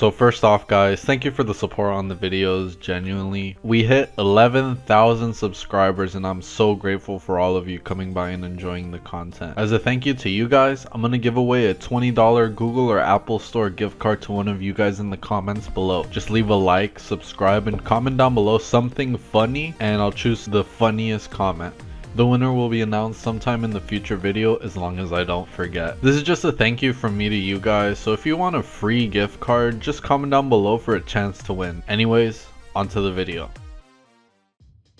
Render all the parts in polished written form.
So first off guys, thank you for the support on the videos, genuinely. We hit 11,000 subscribers and I'm so grateful for all of you coming by and enjoying the content. As a thank you to you guys, I'm gonna give away a $20 Google or Apple Store gift card to one of you guys in the comments below. Just leave a like, subscribe, and comment down below something funny and I'll choose the funniest comment. The winner will be announced sometime in the future video as long as I don't forget. This is just a thank you from me to you guys, so if you want a free gift card, just comment down below for a chance to win. Anyways, onto the video.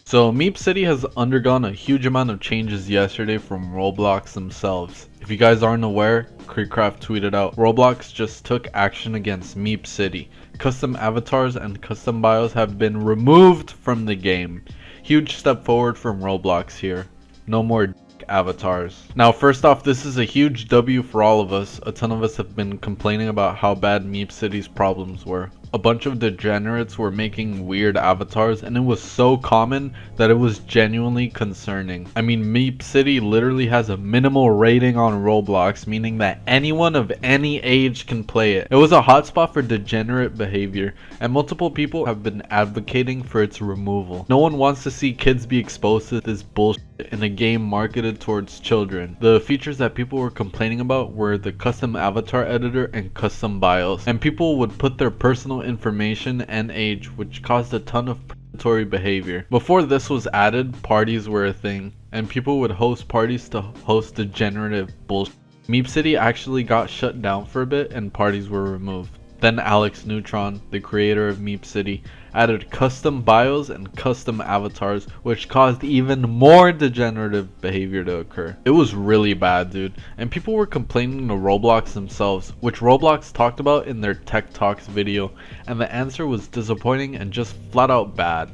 So MeepCity has undergone a huge amount of changes yesterday from Roblox themselves. If you guys aren't aware, Creekcraft tweeted out, Roblox just took action against MeepCity. Custom avatars and custom bios have been removed from the game. Huge step forward from Roblox here. No more avatars. Now first off, this is a huge W for all of us. A ton of us have been complaining about how bad MeepCity's problems were. A bunch of degenerates were making weird avatars and it was so common that it was genuinely concerning. I mean, MeepCity literally has a minimal rating on Roblox, meaning that anyone of any age can play it. It was a hotspot for degenerate behavior and multiple people have been advocating for its removal. No one wants to see kids be exposed to this bullshit in a game marketed towards children. The features that people were complaining about were the custom avatar editor and custom bios, and people would put their personal information and age, which caused a ton of predatory behavior. Before this was added, parties were a thing, and people would host parties to host degenerative bullshit. MeepCity actually got shut down for a bit and parties were removed. Then Alex Neutron, the creator of MeepCity, added custom bios and custom avatars, which caused even more degenerative behavior to occur. It was really bad, dude, and people were complaining to Roblox themselves, which Roblox talked about in their Tech Talks video, and the answer was disappointing and just flat out bad.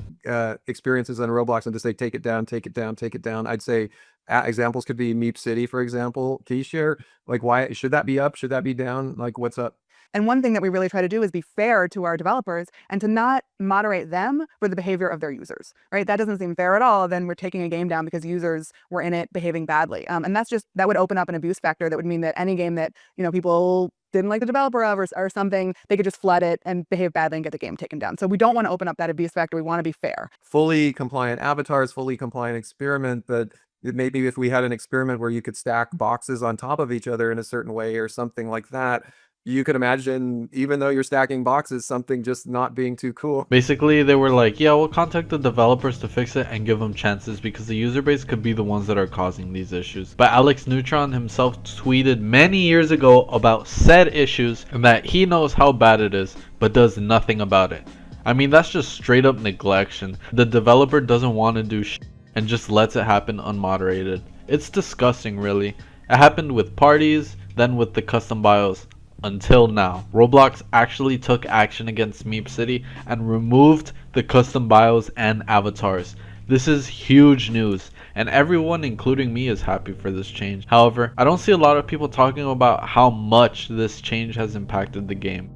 Experiences on Roblox and to say take it down, take it down, take it down. I'd say examples could be MeepCity, for example. Can you share, like, why should that be up? Should that be down? Like, what's up? And one thing that we really try to do is be fair to our developers and to not moderate them for the behavior of their users, right? That doesn't seem fair at all. Then we're taking a game down because users were in it behaving badly. And that would open up an abuse factor that would mean that any game that, people didn't like the developer of or something, they could just flood it and behave badly and get the game taken down. So we don't want to open up that abuse factor. We want to be fair. Fully compliant avatars, fully compliant experiment, but maybe if we had an experiment where you could stack boxes on top of each other in a certain way or something like that, you could imagine, even though you're stacking boxes, something just not being too cool. Basically, they were like, yeah, we'll contact the developers to fix it and give them chances because the user base could be the ones that are causing these issues. But Alex Neutron himself tweeted many years ago about said issues and that he knows how bad it is, but does nothing about it. I mean, that's just straight up neglection. The developer doesn't want to do shit and just lets it happen unmoderated. It's disgusting, really. It happened with parties, then with the custom bios. Until now, Roblox actually took action against MeepCity and removed the custom bios and avatars. This is huge news, and everyone, including me, is happy for this change. However, I don't see a lot of people talking about how much this change has impacted the game.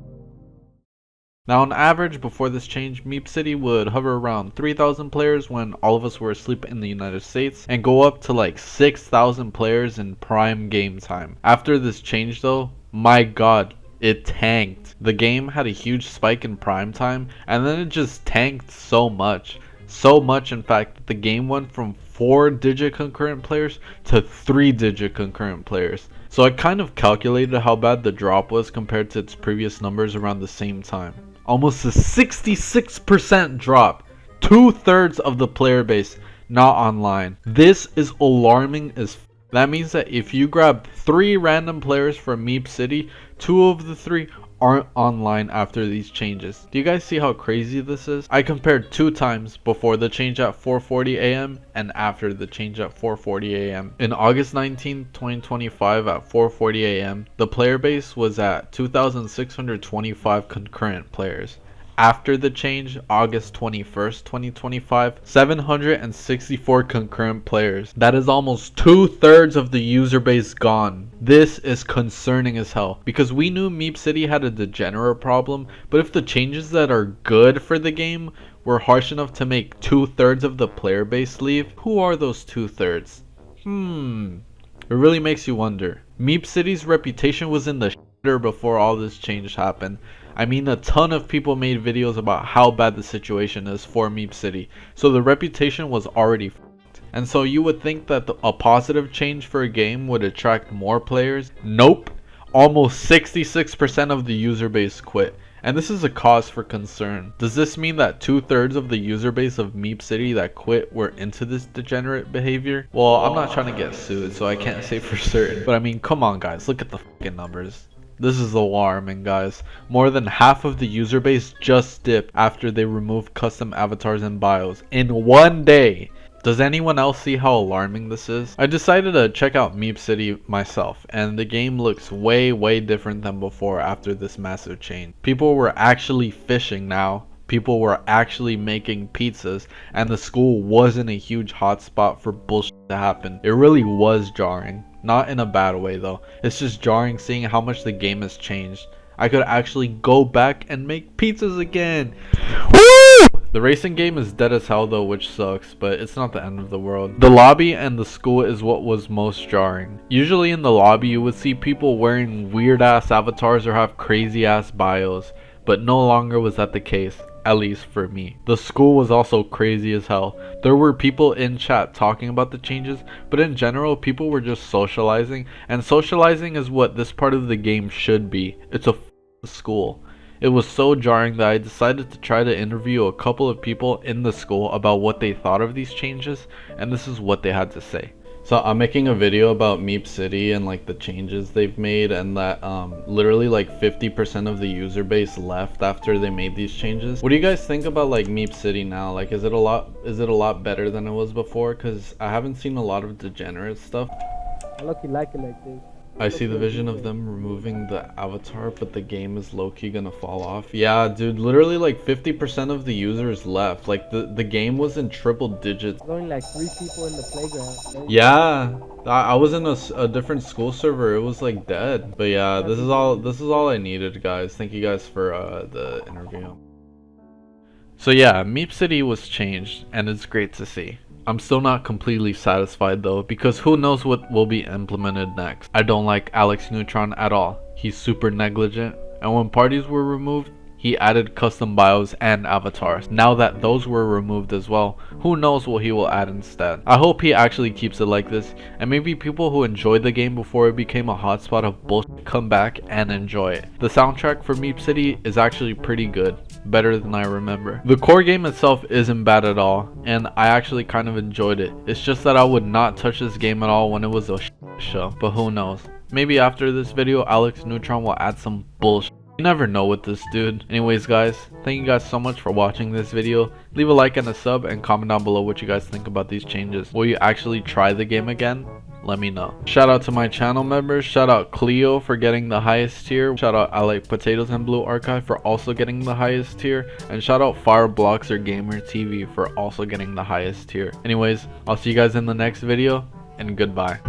Now, on average, before this change, MeepCity would hover around 3,000 players when all of us were asleep in the United States, and go up to like 6,000 players in prime game time. After this change though, my god, it tanked. The game had a huge spike in prime time and then it just tanked so much. So much, in fact, that the game went from 4-digit concurrent players to 3-digit concurrent players. So I kind of calculated how bad the drop was compared to its previous numbers around the same time. Almost a 66% drop. 2/3 of the player base not online. This is alarming as f. That means that if you grab 3 random players from MeepCity, 2 of the 3 aren't online after these changes. Do you guys see how crazy this is? I compared 2 times before the change at 4:40 AM and after the change at 4:40 AM. In August 19, 2025 at 4:40 AM, the player base was at 2,625 concurrent players. After the change, August 21st, 2025, 764 concurrent players. That is almost 2/3 of the user base gone. This is concerning as hell because we knew MeepCity had a degenerate problem, but if the changes that are good for the game were harsh enough to make 2/3 of the player base leave, who are those 2/3? It really makes you wonder. MeepCity's reputation was in the shitter before all this change happened. I mean, a ton of people made videos about how bad the situation is for Meep City, so the reputation was already f***ed. And so you would think that a positive change for a game would attract more players. Nope. Almost 66% of the user base quit. And this is a cause for concern. Does this mean that 2/3 of the user base of Meep City that quit were into this degenerate behavior? Well, I'm not trying to get sued, so I can't say for certain. But I mean, come on guys, look at the fucking numbers. This is alarming, guys. More than half of the user base just dipped after they removed custom avatars and bios in one day. Does anyone else see how alarming this is? I decided to check out Meep City myself, and the game looks way different than before after this massive change. People were actually fishing now. People were actually making pizzas, and the school wasn't a huge hotspot for bullshit to happen. It really was jarring. Not in a bad way though. It's just jarring seeing how much the game has changed. I could actually go back and make pizzas again. Woo! The racing game is dead as hell though, which sucks, but it's not the end of the world. The lobby and the school is what was most jarring. Usually in the lobby you would see people wearing weird ass avatars or have crazy ass bios, but no longer was that the case. At least for me. The school was also crazy as hell. There were people in chat talking about the changes, but in general people were just socializing, and socializing is what this part of the game should be. It's a school. It was so jarring that I decided to try to interview a couple of people in the school about what they thought of these changes, and this is what they had to say. So I'm making a video about Meep City and like the changes they've made, and that literally like 50% of the user base left after they made these changes. What do you guys think about like Meep City now? Like is it a lot better than it was before? Because I haven't seen a lot of degenerate stuff. I look like it like this. I see the vision of them removing the avatar, but the game is low-key gonna fall off. Yeah, dude, literally like 50% of the users left. Like the game was in triple digits. There's only like 3 people in the playground. Yeah, I was in a different school server. It was like dead. But yeah, this is all I needed, guys. Thank you guys for the interview. So yeah, Meep City was changed, and it's great to see. I'm still not completely satisfied though, because who knows what will be implemented next. I don't like Alex Neutron at all. He's super negligent, and when parties were removed, he added custom bios and avatars. Now that those were removed as well, who knows what he will add instead. I hope he actually keeps it like this, and maybe people who enjoyed the game before it became a hotspot of bullshit come back and enjoy it. The soundtrack for Meep City is actually pretty good, better than I remember. The core game itself isn't bad at all, and I actually kind of enjoyed it. It's just that I would not touch this game at all when it was a show, but who knows. Maybe after this video, Alex Neutron will add some bullshit. You never know with this dude. Anyways guys, thank you guys so much for watching this video. Leave a like and a sub, and comment down below what you guys think about these changes. Will you actually try the game again? Let me know. Shout out to my channel members. Shout out Cleo for getting the highest tier. Shout out I Like Potatoes and Blue Archive for also getting the highest tier. And shout out Firebloxer Gamer TV for also getting the highest tier. Anyways, I'll see you guys in the next video, and goodbye.